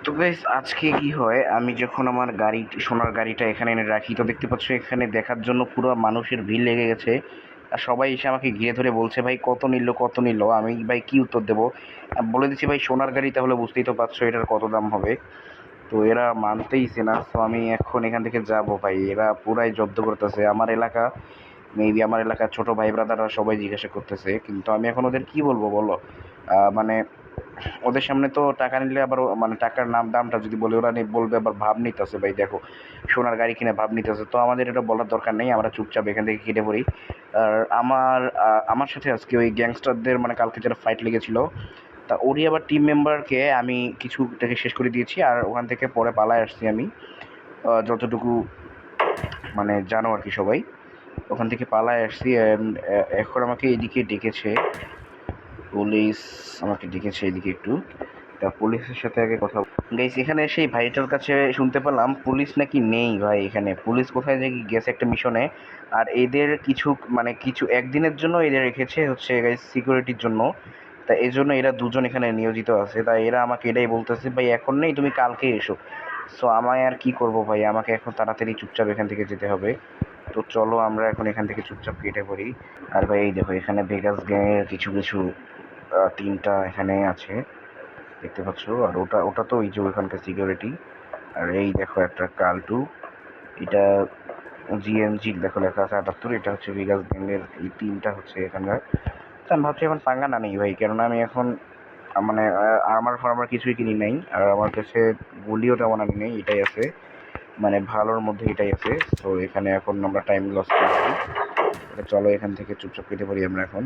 তো গাইস আজকে কি হয়, আমি যখন আমার গাড়ি সোনার গাড়িটা এখানে এনে রাখি, তো দেখতে পাচ্ছ এখানে দেখার জন্য পুরো মানুষের ভিড় লেগে গেছে। আর সবাই এসে আমাকে ঘিরে ধরে বলছে, ভাই কত নিল কত নিল। আমি ভাই কি উত্তর দেবো? বলে দিচ্ছি ভাই সোনার গাড়ি, তাহলে বুঝতেই তো পারছো এটার কত দাম হবে। তো এরা মানতেইছে না, তো আমি এখন এখান থেকে যাব ভাই। এরা পুরাই জব্দ করতেছে আমার এলাকা। মেবি আমার এলাকার ছোট ভাই ব্রাদাররা সবাই জিজ্ঞাসা করতেছে, কিন্তু আমি এখন ওদের কি বলবো বলো? মানে ওদের সামনে তো টাকা নিলে আবার মানে টাকার দামটা যদি বলে, ওরা বলবে আবার ভাব নিতেছে। ভাই দেখো সোনার গাড়ি কিনে ভাব নিতেছে, তো আমাদের এটা বলার দরকার নেই, আমরা চুপচাপ এখান থেকে কেটে পড়ি। আর আমার সাথে আজকে ওই গ্যাংস্টারদের মানে কালকে যেটা ফাইট লেগেছিল, তা ওরই আবার টিম মেম্বারকে আমি কিছুটাকে শেষ করে দিয়েছি। আর ওখান থেকে পরে পালায় আসছি আমি, যতটুকু মানে জানো আর কি সবাই। ওখান থেকে পালায় আসছি অ্যান্ড এখন আমাকে এদিকে ডেকেছে পুলিশ। আমাকে ডেকেছে এদিকে একটু, তা পুলিশের সাথে আগে কথা। গাইস এখানে সেই ভাইটার কাছে শুনতে পেলাম পুলিশ নাকি নেই ভাই, এখানে পুলিশ কোথায় যে গেছে একটা মিশনে। আর এদের কিছু মানে কিছু একদিনের জন্য এদের রেখেছে হচ্ছে গাইস সিকিউরিটির জন্য। তা এই জন্য এরা দুজন এখানে নিয়োজিত আছে। তাই এরা আমাকে এটাই বলতেছে, ভাই এখন নেই, তুমি কালকে এসো। সো আমায় আর কি করব ভাই, আমাকে এখন তাড়াতাড়ি চুপচাপ এখান থেকে যেতে হবে। তো চলো আমরা এখন এখান থেকে চুপচাপ কেটে পড়ি। আর ভাই এই দেখো এখানে ভেগাস গ্যাংয়ের কিছু কিছু টিমটা এখানে আছে, দেখতে পাচ্ছ। আর ওটা ওটা তো এই যে ওইখানকার সিকিউরিটি। আর এই দেখো একটা কালটু, এটা জিএমজি দেখো লেখা আছে 78, এটা হচ্ছে ভেগাস গ্যাংয়ের এই টিমটা হচ্ছে এখানকার। তো আমি ভাবছি এখন পাঙ্গা না নেই ভাই, কেননা আমি এখন মানে আর্মার ফার্মার কিছুই কিনি নাই, আর আমার কাছে গুলিও তেমন আমি নেই, এটাই আছে মানে ভালোর মধ্যে এটাই আছে। তো এখানে এখন আমরা টাইম লস করছি। চলো এখান থেকে চুপচাপ কেটে পড়ি আমরা এখন,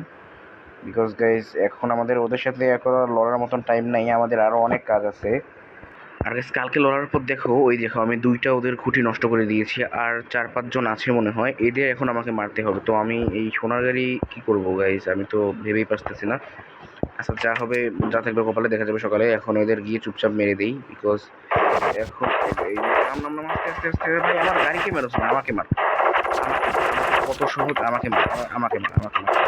বিকজ গাইজ এখন আমাদের ওদের সাথে এখন লড়ার মতন টাইম নাই, আমাদের আরও অনেক কাজ আছে। আর গাইজ কালকে লড়ার পর দেখো ওই দেখো আমি দুইটা ওদের খুঁটি নষ্ট করে দিয়েছি, আর 4-5 জন আছে মনে হয়, এদের এখন আমাকে মারতে হবে। তো আমি এই সোনার গাড়ি কী করবো গাইজ, আমি তো ভেবেই পারতেছি না। আচ্ছা যা হবে যা থাকবে কপালে, দেখা যাবে সকালে। এখন এদের গিয়ে চুপচাপ মেরে দিই, বিকজ এখন এই নাম নাম নাম আস্তে আস্তে আস্তে ভাই আমার গাড়িকে মেরোস না, আমাকে মার। কত সহজ, আমাকে মার আমাকে মার আমাকে মার, আমাকে মারবে,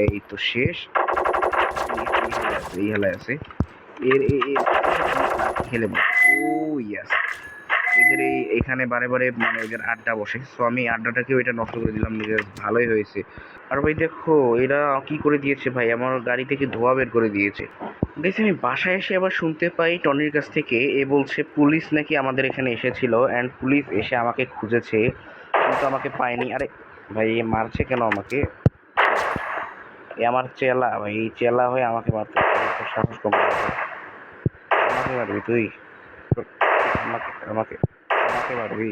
এই তো শেষ। এই হেলায় আছে এর খেলে ও ইয়াস। এদের এখানে বারে বারে মানে এদের আড্ডা বসে, সো আমি আড্ডাটাকেও এটা নষ্ট করে দিলাম নিজের, ভালোই হয়েছে। আর ভাই দেখো এরা কি করে দিয়েছে ভাই, আমার গাড়ি থেকে ধোঁয়া বের করে দিয়েছে। দেখছি আমি বাসায় এসে আবার শুনতে পাই টনির কাছ থেকে, এ বলছে পুলিশ নাকি আমাদের এখানে এসেছিল অ্যান্ড পুলিশ এসে আমাকে খুঁজেছে কিন্তু আমাকে পায়নি। আরে ভাই এ মারছে কেন আমাকে? এ আমার চেলা ভাই, এই চেলা হয়ে আমাকে মারতে সাহস কম? আমাকে মারবি তুই? আমাকে আমাকে আমাকে মারবি?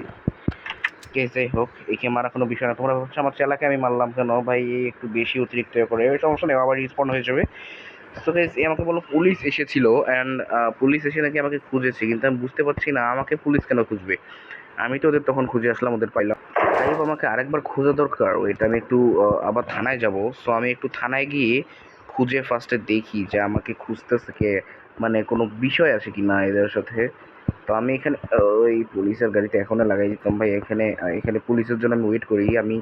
কে যাই হোক, একে মারা কোনো বিষয় না। তোমরা হচ্ছে আমার চেলাকে আমি মারলাম কেন ভাই? একটু বেশি অতিরিক্ত করে, ওই সমস্যা নেই, আবার রিসপন্ড হয়ে যাবে। তো গাইস এ আমাকে বললো পুলিশ এসেছিল অ্যান্ড পুলিশ এসে নাকি আমাকে খুঁজেছে, কিন্তু আমি বুঝতে পারছি না আমাকে পুলিশ কেন খুঁজবে। আমি তো ওদের তখন খুঁজে আসলাম, ওদের পাইলাম। তাই আমাকে আরেকবার খোঁজা দরকার, ওইটা আমি একটু আবার থানায় যাব। সো আমি একটু থানায় গিয়ে খুঁজে ফার্স্টে দেখি যে আমাকে খুঁজতেছে কে, মানে কোনো বিষয় আছে কি না এদের সাথে। তো আমি এখানে ওই পুলিশের গাড়িতে এখনও লাগাই দিতাম ভাই। এখানে এখানে পুলিশের জন্য আমি ওয়েট করি। আমি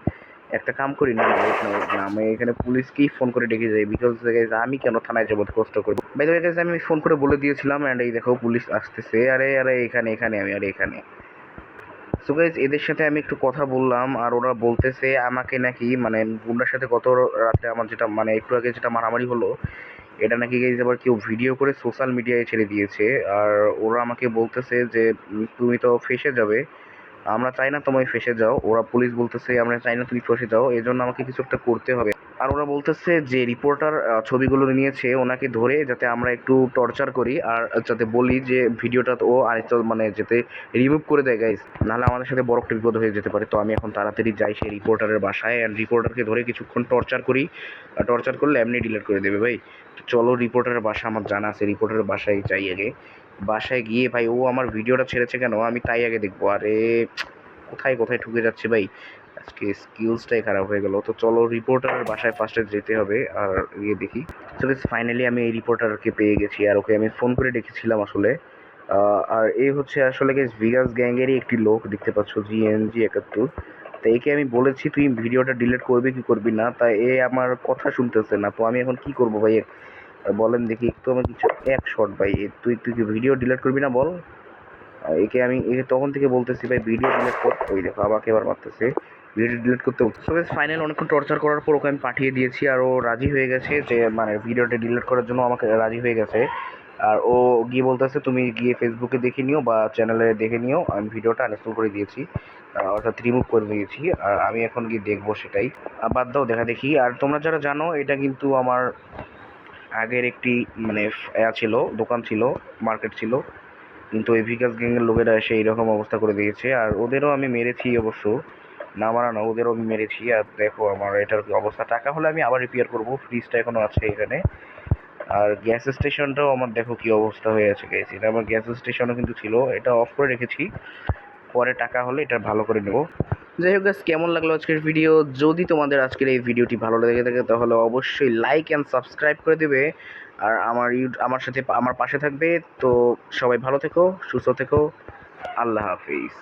একটা কাম করি না, ওয়েট না ওয়েট না, আমি এখানে পুলিশকেই ফোন করে ডেকে যাই, বিকজ আমি কেন থানায় যাবো কষ্ট করবো। বাই দ্য ওয়ে গাইস আমি ফোন করে বলে দিয়েছিলাম অ্যান্ড এই দেখো পুলিশ আসতেছে। আরে আরে এখানে এখানে আমি, আরে এখানে। সো গাইস এদের সাথে আমি একটু কথা বললাম, আর ওরা বলতেছে আমাকে নাকি মানে গুন্ডার সাথে গত রাতে আমার যেটা মানে একটু আগে যেটা মারামারি হলো, এটা নাকি গাইস আবার কেউ ভিডিও করে সোশ্যাল মিডিয়ায় ছেড়ে দিয়েছে। আর ওরা আমাকে বলতেছে যে তুমি তো ফেঁসে যাবে, আমরা চাই না তুমি ফেঁসে যাও। ওরা পুলিশ বলতেছে আমরা চাই না তুমি ফেঁসে যাও, এই জন্য আমাকে কিছু একটা করতে হবে। আর ওরা বলতেছে যে রিপোর্টার ছবিগুলো নিয়েছে ওনাকে ধরে যাতে আমরা একটু টর্চার করি, আর যাতে বলি যে ভিডিওটা তো ও আর মানে যাতে রিমুভ করে দেয় গাইস, নাহলে আমাদের সাথে বড় একটা বিপদ হয়ে যেতে পারে। তো আমি এখন তাড়াতাড়ি যাই সেই রিপোর্টারের বাসায় অ্যান্ড রিপোর্টারকে ধরে কিছুক্ষণ টর্চার করি। টর্চার করলে এমনি ডিলিট করে দেবে ভাই। তো চলো রিপোর্টারের বাসা আমার জানা আছে, রিপোর্টারের বাসায় যাই আগে। বাসায় গিয়ে ভাই ও আমার ভিডিওটা ছেড়েছে কেন আমি তাই আগে দেখবো। আরে কোথায় কোথায় ঠুকে যাচ্ছে ভাই, আজকে স্কিলসটাই খারাপ হয়ে গেল। তো চলো রিপোর্টারের বাসায় ফার্স্টে যেতে হবে আর গিয়ে দেখি। সো ফাইনালি আমি এই রিপোর্টারকে পেয়ে গেছি, আর ওকে আমি ফোন করে ডেকেছিলাম আসলে। আর এই হচ্ছে আসলে ভিগাস গ্যাংয়েরই একটি লোক, দেখতে পাচ্ছ জিএনজি 71। তো একে আমি বলেছি তুই ভিডিওটা ডিলিট করবি কি করবি না, তা এ আমার কথা শুনতেছে না। তো আমি এখন কি করবো ভাই? বলেন দেখি একটু আমি কিছু এক শট ভাই তুই কি ভিডিও ডিলিট করবি না বল। একে তখন থেকে বলতেছি ভাই ভিডিও ডিলিট কর, ওই দেখো আমাকে এবার মারতেছে ভিডিও ডিলিট করতে বলতেছে। ফাইনাল অনেকক্ষণ টর্চার করার পর ওকে আমি পাঠিয়ে দিয়েছি আর ও রাজি হয়ে গেছে যে মানে ভিডিওটা ডিলিট করার জন্য আমাকে রাজি হয়ে গেছে। আর ও গিয়ে বলতেছে তুমি গিয়ে ফেসবুকে দেখে নিও বা চ্যানেলে দেখে নিও, আমি ভিডিওটা আনইনস্টল করে দিয়েছি অর্থাৎ রিমুভ করে দিয়েছি। আর আমি এখন গিয়ে দেখবো সেটাই, বাদ দাও দেখা দেখি। আর তোমরা যারা জানো এটা কিন্তু আমার আগের একটি মানে ছিল, দোকান ছিল, মার্কেট ছিল, কিন্তু এই ভিকাস গ্যাংয়ের লোকেরা এসে এইরকম অবস্থা করে দিয়েছে। আর ওদেরও আমি মেরেছি অবশ্য, না মারা না, ওদেরও আমি মেরেছি। আর দেখো আমার এটার কি অবস্থা, টাকা হলে আমি আবার রিপেয়ার করবো, ফ্রিজটা এখনো আছে এখানে। আর গ্যাস স্টেশনটাও আমার দেখো কি অবস্থা হয়ে আছে গ্যাস, এটা আমার গ্যাস স্টেশনও কিন্তু ছিল, এটা অফ করে রেখেছি, পরে টাকা হলে এটা ভালো করে নেব। যাই হোক গাইস, কেমন লাগলো আজকের ভিডিও? যদি তোমাদের আজকের এই ভিডিওটি ভালো লেগে থাকে তাহলে অবশ্যই লাইক অ্যান্ড সাবস্ক্রাইব করে দেবে। আর আমার সাথে আমার পাশে থাকবে। তো সবাই ভালো থেকো, সুস্থ থেকো, আল্লাহ হাফিজ।